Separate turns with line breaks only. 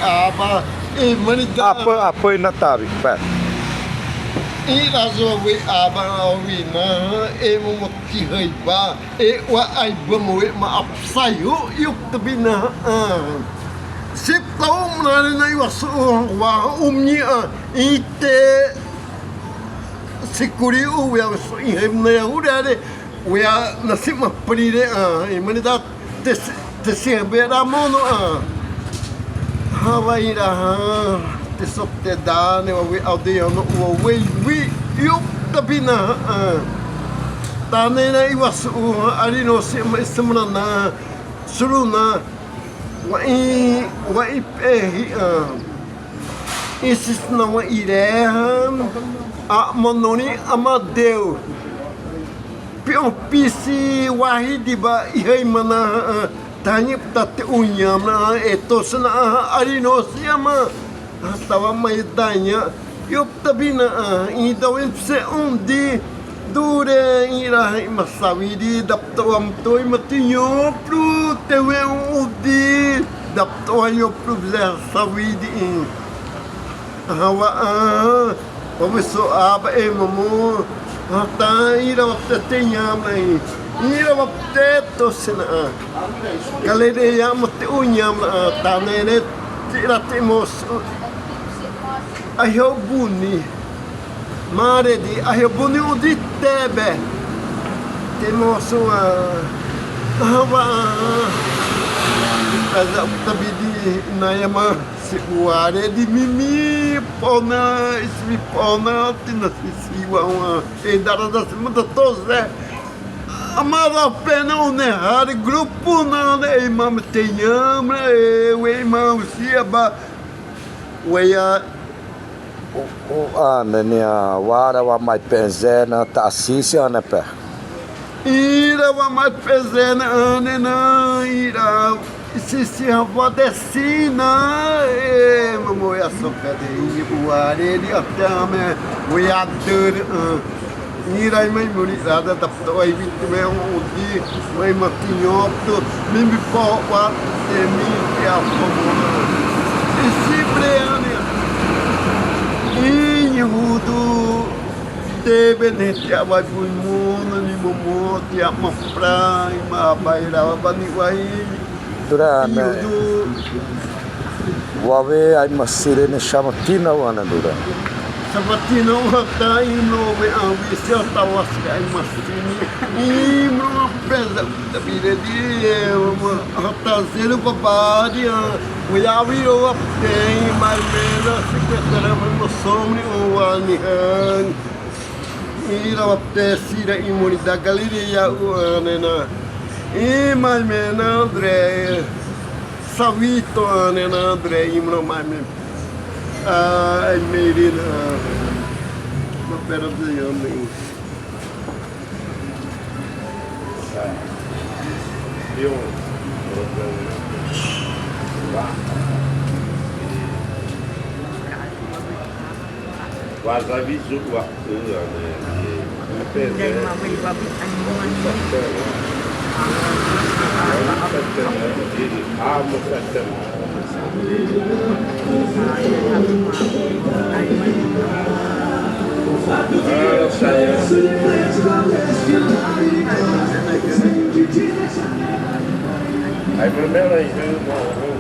aba e manita
Apa ina tabi pa.
e razo we aba we na e mo ki hai ba e wa ai ba mo ma apsayo yuk tabina sip taum na na wa so wa umni ite sikuri u ya so i hem na urare we na sima prire e manita te serberá mono Hawaii te sopte dane wa we aldeia no we eu tabina tane na iwasu ari no se semana na suruna wa i pehi isis na wa irehan a mononi amadeu pion pisi wahidiba ihai mana tanya tate unyam na etos na arino siama tawa mai tanya yop tabina idawin se undi dure ira masawidi daptoam toy matinyo pru tewe undi daptoyo pru sawidi hawa Começou a mamu ta ira wapte nyam nai ira wapte to sena kalede ya mate unyam ta nene tira temos ayo buni mare di ayo buni udi tebe temos hawa kaza tabidi nayama se uare di mimi pona ismi pona tina siwa e dara da semana toze amava pena unerrar grupo na e mam tenham e we mam siaba we
O nenia wara wa mai penzena ta assisi ana pe.
ira wa mai pezena anena ira se avó descina e mamãe a sopa de ibuare de até me ador ira mai morizada da toy vitu me udi mai matinho to mimi po wa e mi a pomona e sibre e yudo tebe nete a vai mundo ni momo ti a ma praia ma baira bani wai
Durana wawe ai masire ne shamatina wana dura
Sabatina wata ino me awi se tawaska ai masini e mo pesa da bire di hata zero babadi we awi o tem mais menos se que mo somni o ani ira wapte sira imunidade galeria o nena e mais menos André Savito nena André imro mais menos ai menina uma pera de homem
Wasabi wa I remember